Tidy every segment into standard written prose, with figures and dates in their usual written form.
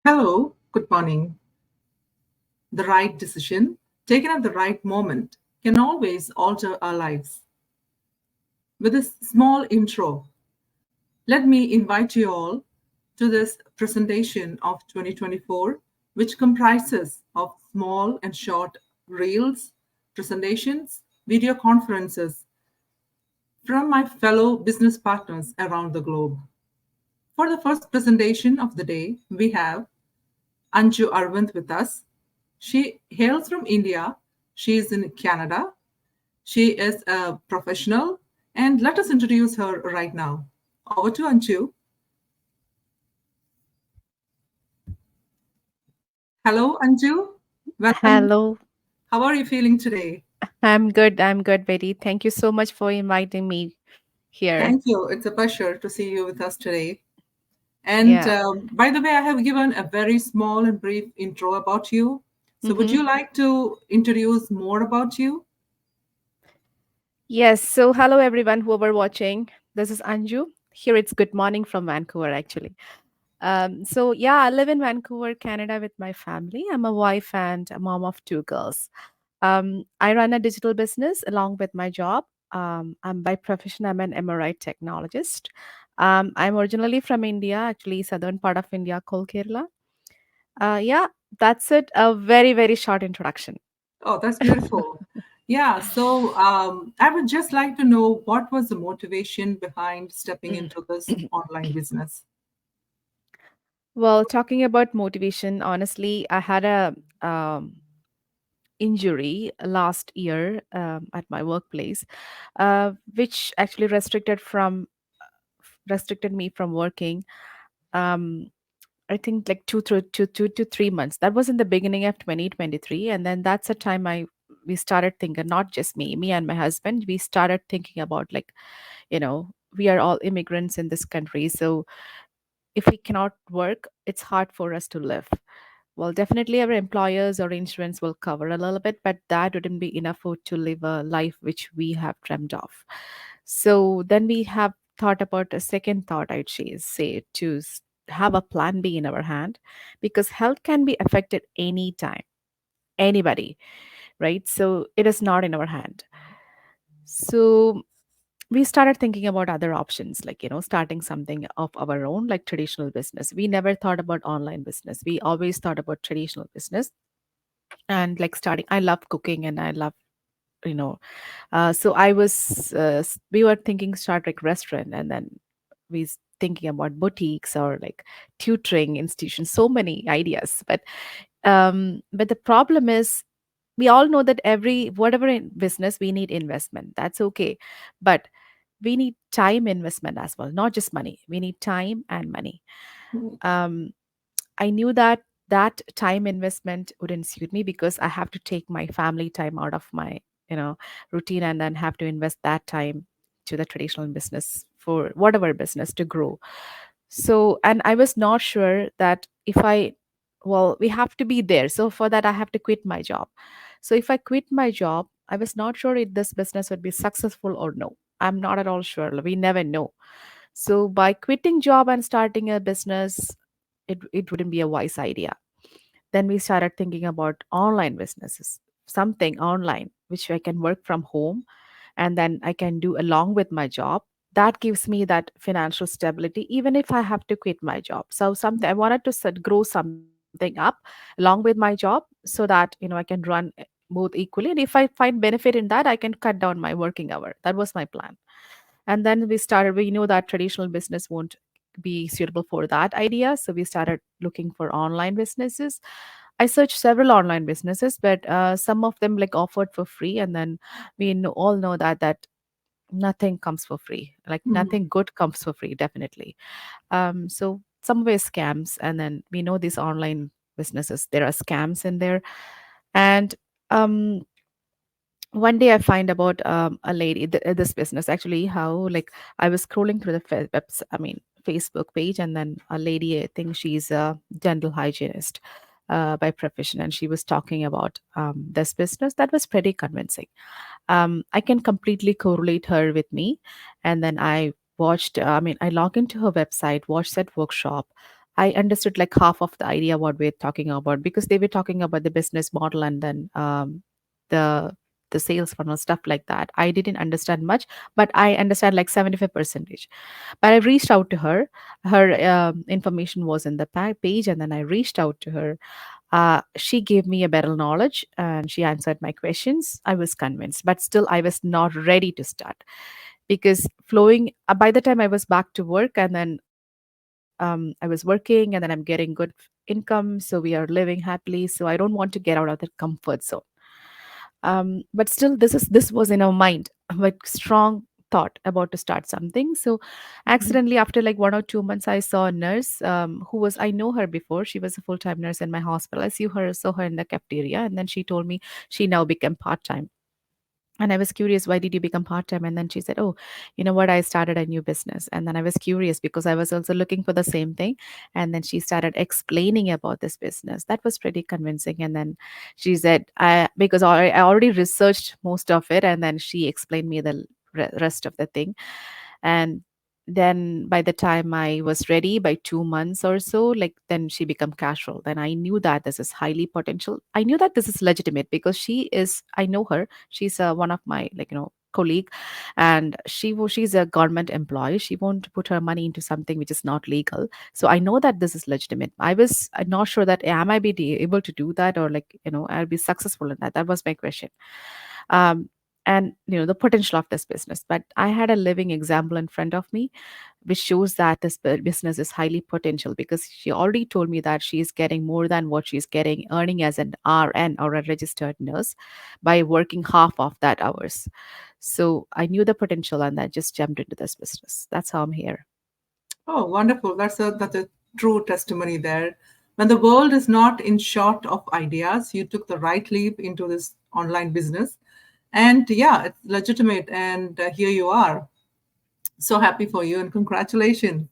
Hello, good morning. The right decision, taken at the right moment, can always alter our lives. With this small intro, let me invite you all to this presentation of 2024, which comprises of small and short reels, presentations, video conferences from my fellow business partners around the globe. For the first presentation of the day, we have Anju Arvind with us. She hails from India. She is in Canada. She is a professional. And let us introduce her right now. Over to Anju. Hello, Anju. Welcome. Hello. How are you feeling today? I'm good. I'm good, Betty. Thank you so much for inviting me here. Thank you. It's a pleasure to see you with us today. And Yeah. by the way, I have given a very small and brief intro about you. So, would Mm-hmm. you like to introduce more about you? Yes. So, hello, everyone, whoever watching. This is Anju. Here it's good morning from Vancouver, actually. Yeah, I live in Vancouver, Canada with my family. I'm a wife and a mom of two girls. I run a digital business along with my job. I'm by profession, I'm an MRI technologist. I'm originally from India, actually, southern part of India called Kerala. Yeah, that's it. A very, very short introduction. Oh, that's beautiful. Yeah, so I would just like to know what was the motivation behind stepping into this online business? Well, talking about motivation, honestly, I had a injury last year at my workplace, which actually restricted me from working. Um, I think like 2 to 3 months. That was in the beginning of 2023, and then that's the time I we started thinking. Not just me and my husband. We started thinking about like, we are all immigrants in this country, so if we cannot work, it's hard for us to live. Well, definitely our employers or insurance will cover a little bit, but that wouldn't be enough to live a life which we have dreamed of. So then we have thought about a second thought, say to have a plan B in our hand, because health can be affected anytime, anybody, right? So it is not in our hand. So we started thinking about other options, like starting something of our own, like traditional business. We never thought about online business. We always thought about traditional business. And like starting, I love cooking and I love, you know so I was we were thinking start like restaurant, and then thinking about boutiques or like tutoring institutions, so many ideas. But the problem is, we all know that every whatever in business we need investment, that's okay, but we need time investment as well, not just money. We need time and money. um, I knew that that time investment wouldn't suit me, because I have to take my family time out of my you know routine, and then have to invest that time to the traditional business, for whatever business to grow. So, and I was not sure that if I well, we have to be there, so for that I have to quit my job. So if I quit my job, I was not sure if this business would be successful or no. I'm not at all sure, we never know. So by quitting job and starting a business, it wouldn't be a wise idea. Then we started thinking about online businesses, something online which I can work from home, and then I can do along with my job. That gives me that financial stability, even if I have to quit my job. So something I wanted to grow something up along with my job, so that I can run both equally. And if I find benefit in that, I can cut down my working hour. That was my plan. And then we know that traditional business won't be suitable for that idea, so we started looking for online businesses. I searched several online businesses, but some of them like offered for free, and then all know that nothing comes for free, like Mhm. nothing good comes for free, definitely. So some way scams, and then we know these online businesses, there are scams in there. And um one day I find about a lady, this business actually, how like I was scrolling through the Facebook page, and then a lady, I think she's a dental hygienist by profession, and she was talking about this business that was pretty convincing. I can completely correlate her with me. And then I log into her website, watched that workshop. I understood like half of the idea what we're talking about, because they were talking about the business model and then the the sales funnel stuff like that. I didn't understand much, but I understand like 75 percentage. But I reached out to her. Her information was in the page, and then I reached out to her. She gave me a better knowledge and she answered my questions. I was convinced, but still I was not ready to start, because flowing by the time I was back to work, and then I was working, and then I'm getting good income, so we are living happily. So I don't want to get out of the comfort zone. But still, this was in our mind, like strong thought about to start something. So Mhm. accidentally, after like 1 or 2 months, I saw a nurse who was, I know her before. She was a full-time nurse in my hospital. I saw her in the cafeteria, and then she told me she now became part-time. And I was curious, why did you become part time? And then she said, oh, you know what? I started a new business. And then I was curious because I was also looking for the same thing. And then she started explaining about this business. That was pretty convincing. And then she said, because I already researched most of it. And then she explained me the rest of the thing. And then by the time I was ready, by 2 months or so, like then she became casual. Then I knew that this is highly potential. I knew that this is legitimate because I know her. She's one of my, like, colleague, and she's a government employee. She won't put her money into something which is not legal. So I know that this is legitimate. I was not sure that am I be able to do that, or like, I'll be successful in that. That was my question. um, and the potential of this business, but I had a living example in front of me which shows that this business is highly potential, because she already told me that she is getting more than what she's getting earning as an RN, or a registered nurse, by working half of that hours. So I knew the potential, and I just jumped into this business. That's how I'm here. Oh, wonderful. That's a true testimony there. When the world is not in short of ideas, you took the right leap into this online business. And yeah, it's legitimate. And here you are. So happy for you and congratulations.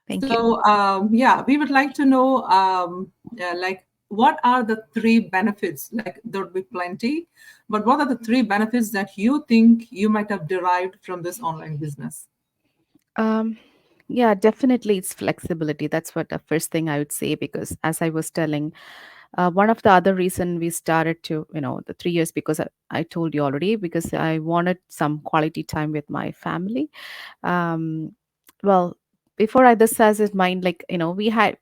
Thank you. So, yeah, we would like to know, yeah, like, what are the three benefits? Like, there would be plenty, but what are the three benefits that you think you might have derived from this online business? Um, yeah, definitely it's flexibility. That's what the first thing I would say, because as I was telling, one of the other reason we started to, the 3 years, because I told you already, because I wanted some quality time with my family. Um, well, before I this has in mind, like, I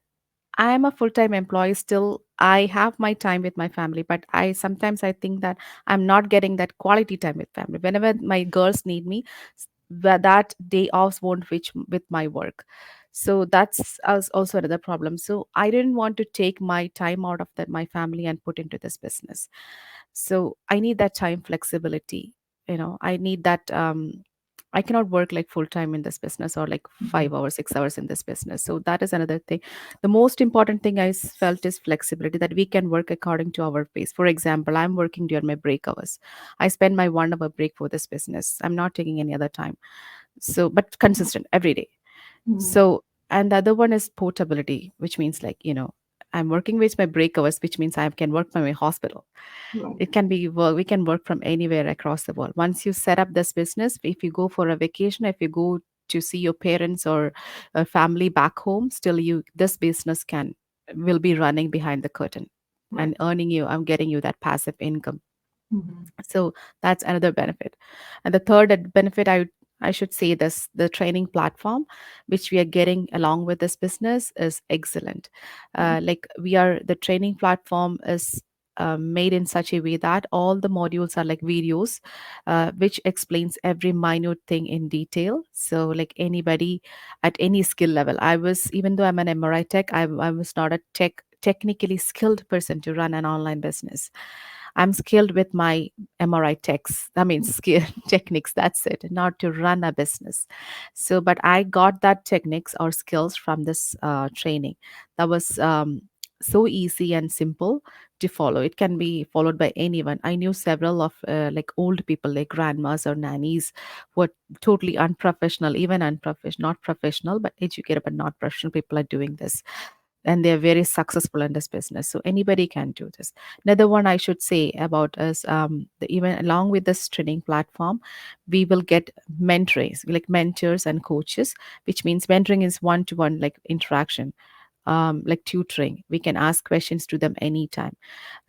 am a full-time employee still. I have my time with my family, but I think that I'm not getting that quality time with family. Whenever my girls need me, that day off won't reach with my work. So that's also another problem. So I didn't want to take my time out of that my family and put into this business. So I need that time flexibility. I need that. I cannot work like full time in this business, or like Mhm. 5 hours, 6 hours in this business. So that is another thing. The most important thing felt is flexibility, that we can work according to our pace. For example, I'm working during my break hours. I spend my 1 hour break for this business. I'm not taking any other time. So, but consistent every day. Mhm. So, and the other one is portability, which means like, I'm working with my break hours, which means I can work from my hospital. Right. It can be work, we can work from anywhere across the world. Once you set up this business, if you go for a vacation, if you go to see your parents or a family back home, still this business will be running behind the curtain Right. and earning you, I'm getting you that passive income. Mhm. So that's another benefit. And the third benefit, I should say, this the training platform which we are getting along with this business is excellent. Like, we are the training platform is made in such a way that all the modules are like videos, which explains every minute thing in detail. So like anybody at any skill level, even though I'm an MRI tech, I was not a technically skilled person to run an online business. I'm skilled with my MRI techs. I mean, skill techniques. That's it. Not to run a business. So, but I got that techniques or skills from this training. That was so easy and simple to follow. It can be followed by anyone. I knew several of like old people, like grandmas or nannies, who are totally unprofessional, even unprofessional, not professional, but educated but not professional people are doing this, and they're very successful in this business. So anybody can do this. Another one I should say about us, even along with this training platform, we will get mentors, like mentors and coaches, which means mentoring is one-to-one like interaction. like tutoring. We can ask questions to them anytime.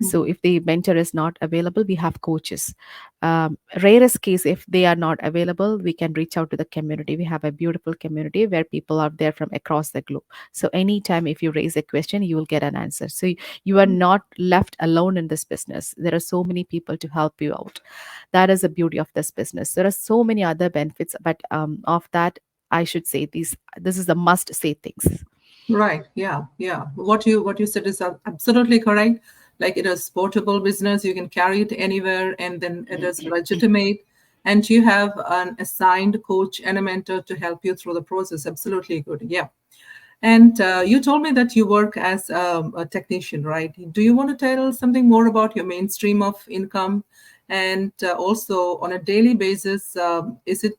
So Mhm. if the mentor is not available, we have coaches. Rarest case, if they are not available, we can reach out to the community. We have a beautiful community where people are there from across the globe. So anytime if you raise a question, you will get an answer. So you are not left alone in this business. There are so many people to help you out. That is the beauty of this business. There are so many other benefits, but of that, I should say these. This is the must say things. Right. Yeah. Yeah. What you said is absolutely correct. Like it is portable business, you can carry it anywhere, and then it is legitimate. And you have an assigned coach and a mentor to help you through the process. Absolutely good. Yeah. And you told me that you work as a technician, right? Do you want to tell something more about your mainstream of income? And also, on a daily basis, is it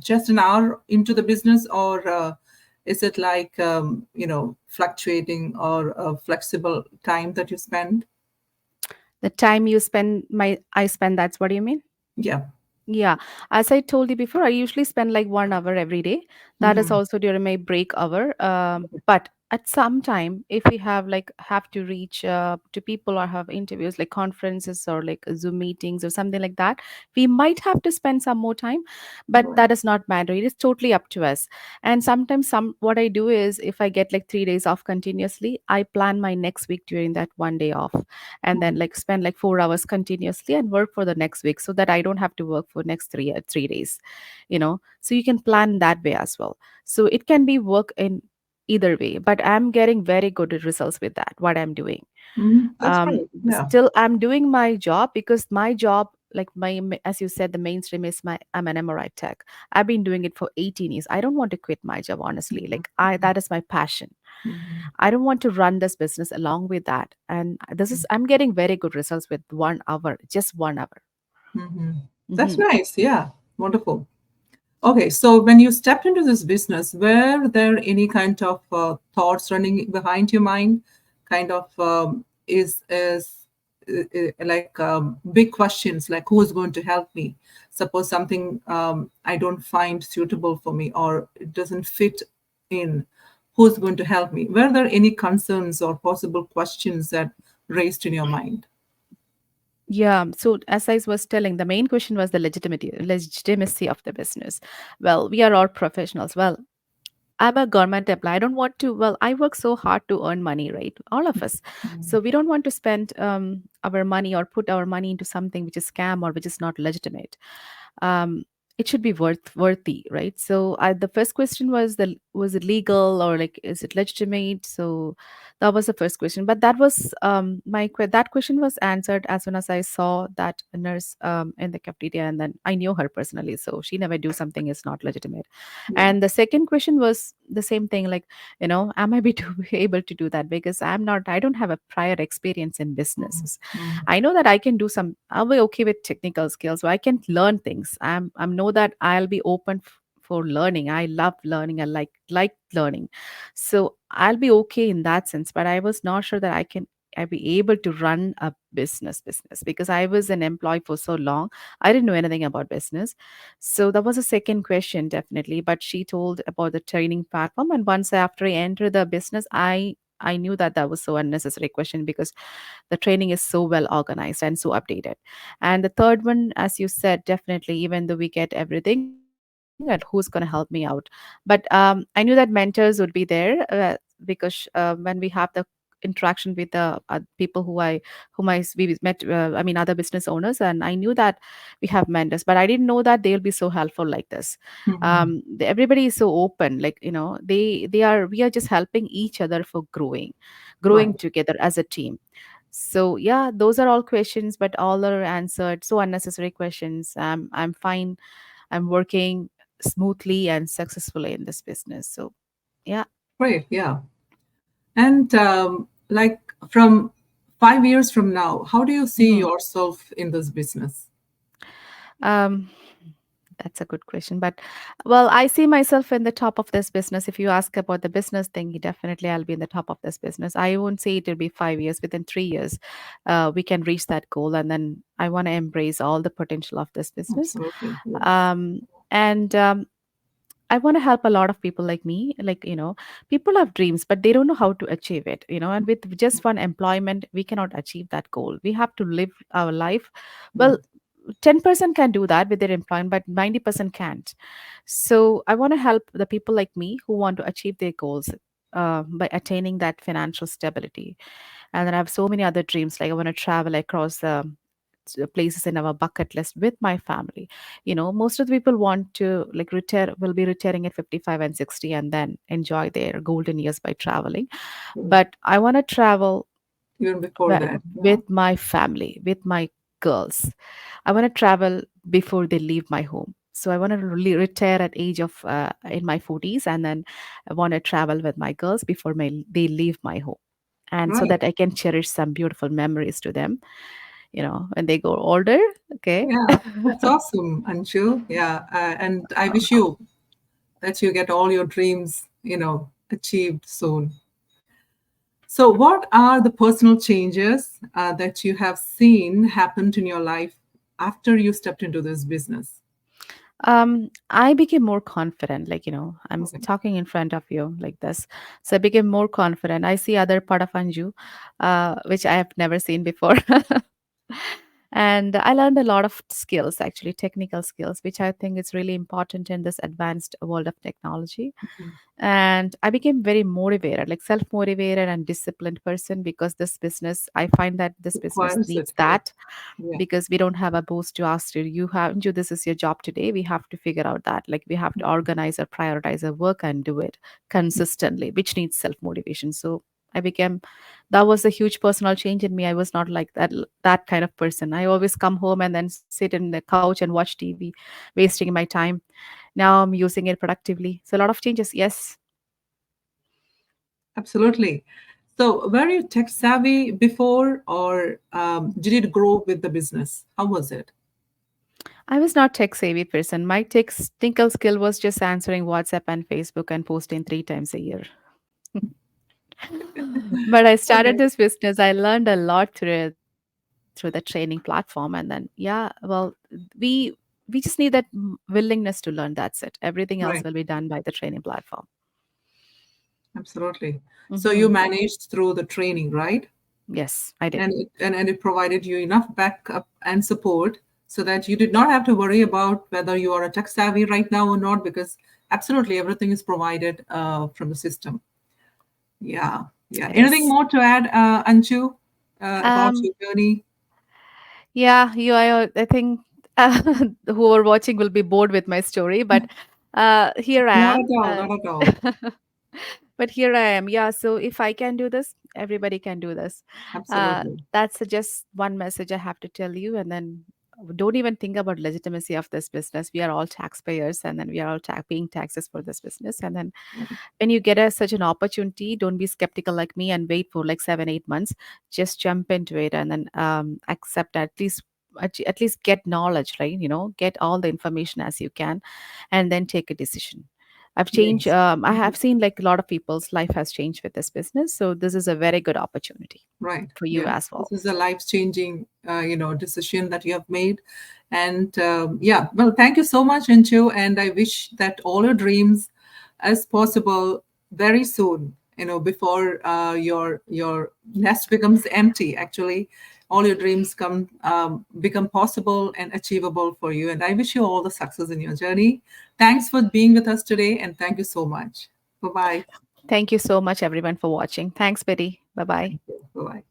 just an hour into the business, or is it like, fluctuating or a flexible time that you spend? The time you spend, my I spend. That's what you mean. Yeah. Yeah, as I told you before, I usually spend like 1 hour every day. That is Hmm. also during my break hour. But at some time, if we have to reach to people or have interviews like conferences or like Zoom meetings or something like that, we might have to spend some more time. But Right. that is not mandatory. It is totally up to us. And sometimes, some what I do is if I get like 3 days off continuously, I plan my next week during that one day off, and then Mhm. like spend like 4 hours continuously and work for the next week so that I don't have to work for next 3 days, so you can plan that way as well. So it can be work in either way, but I'm getting very good results with that what I'm doing. Mhm. That's great. Yeah. Still I'm doing my job because my job, like as you said, the mainstream is I'm an MRI tech. I've been doing it for 18 years. I don't want to quit my job, honestly. Like I that is my passion. Mhm. I don't want to run this business along with that. And I'm getting very good results with 1 hour, just 1 hour. Mhm. That's Hmm. nice. Yeah. Wonderful. Okay, so when you stepped into this business, were there any kind of thoughts running behind your mind? Kind of is like big questions like who's going to help me? Suppose something I don't find suitable for me or it doesn't fit in. Who's going to help me? Were there any concerns or possible questions that raised in your mind? Yeah. So as I was telling, the main question was the legitimacy of the business. Well, we are all professionals. Well, I'm a government employee. I don't want to. Well, I work so hard to earn money, right? All of us. So we don't want to spend our money or put our money into something which is scam or which is not legitimate. um, it should be worthy, right? So the first question was it legal or like is it legitimate? So that was the first question. But that was that question was answered as soon as I saw that nurse in the cafeteria, and then I knew her personally, so she never do something is not legitimate. Yeah. And the second question was the same thing, like, am I able to do that? Because I don't have a prior experience in Mhm. businesses. Mhm. I know that I can do some. I'll be okay with technical skills. So I can learn things. I know that I'll be open for learning. I love learning. I like learning. So I'll be okay in that sense. But I was not sure that I'd be able to run a business because I was an employee for so long. I didn't know anything about business. So that was a second question, definitely. But she told about the training platform, and once after I entered the business, I knew that that was so unnecessary question because the training is so well organized and so updated. And the third one, as you said, definitely, even though we get everything, and who's going to help me out? But I knew that mentors would be there, because when we have the interaction with the people we met, I mean, other business owners, and I knew that we have mentors, but I didn't know that they'll be so helpful like this. Mhm. Everybody is so open, like, we are just helping each other for growing Right. together as a team. So yeah, those are all questions, but all are answered. So unnecessary questions. I'm fine. I'm working smoothly and successfully in this business. So yeah. Great. Yeah. And like from 5 years from now, how do you see Mhm. yourself in this business? Um, that's a good question. But well, I see myself in the top of this business. If you ask about the business thing, definitely I'll be in the top of this business. I won't say it will be 5 years. Within 3 years, we can reach that goal. And then I want to embrace all the potential of this business. Absolutely. Yes. Um, and I want to help a lot of people like me. Like, people have dreams, but they don't know how to achieve it, and with just one employment, we cannot achieve that goal. We have to live our life. Well, 10% can do that with their employment, but 90% can't. So I want to help the people like me who want to achieve their goals by attaining that financial stability. And then I have so many other dreams. Like I want to travel across the places in our bucket list with my family. Most of the people want to like retire, will be retiring at 55 and 60 and then enjoy their golden years by traveling. Mm. But I want to travel Even before wi- that, yeah. with my family, with my girls. I want to travel before they leave my home. So I want to really retire at age of in my 40s, and then I want to travel with my girls before they leave my home, and so Right. that I can cherish some beautiful memories to them. When they go older. Okay. Yeah, that's awesome, Anshu. Yeah, and I wish you that you get all your dreams, achieved soon. So, what are the personal changes that you have seen happened in your life after you stepped into this business? I became more confident. Like, I'm Okay. talking in front of you like this. So I became more confident. I see other part of Anju, which I have never seen before. And I learned a lot of skills, actually, technical skills, which I think is really important in this advanced world of technology. Mhm. And I became very motivated, like self motivated and disciplined person, because this business, I find that this business Requires it, needs correct? that, Yeah. because we don't have a boss to ask you haven't you, this is your job today. We have to figure out that, like, we have to organize or prioritize our work and do it consistently, which needs self motivation. So I became, that was a huge personal change in me. I was not like that kind of person. I always come home and then sit in the couch and watch TV, wasting my time. Now I'm using it productively. So a lot of changes, yes. Absolutely. So, were you tech savvy before, or did it grow with the business? How was it? I was not tech savvy person. My technical skill was just answering WhatsApp and Facebook and posting 3 times a year. But I started Okay. this business. I learned a lot through the training platform, and then we we just need that willingness to learn. That's it. Everything else will be Right. done by the training platform. Absolutely. So, you Hmm. managed through the training, right? Yes, I did. And it provided you enough backup and support so that you did not have to worry about whether you are a tech savvy right now or not, because absolutely everything is provided from the system. Yeah, yeah. It Anything is. more to add, Anju, about Um, your journey? yeah, I think who are watching will be bored with my story, but here I Not am. at all, not at all. But here I am. Yeah. So if I can do this, everybody can do this. Absolutely. That's just one message I have to tell you. And then don't even think about legitimacy of this business. We are all taxpayers, and then we are all paying taxes for this business. And then when you get such an opportunity, don't be skeptical like me and wait for like 7 8 months. Just jump into it, and then accept, at least get knowledge, right? Get all the information as you can, and then take a decision. I've changed. Yes. I have seen like a lot of people's life has changed with this business, so this is a very good opportunity Right. for you Yeah. as This well. is a life-changing, decision that you have made. And yeah, well, thank you so much, Anju. And I wish that all your dreams as possible very soon, before your nest becomes empty, actually. All your dreams become possible and achievable for you. And I wish you all the success in your journey. Thanks for being with us today. And thank you so much. Bye-bye. Thank you so much, everyone, for watching. Thanks, Betty. Bye bye. Thank you. Bye-bye.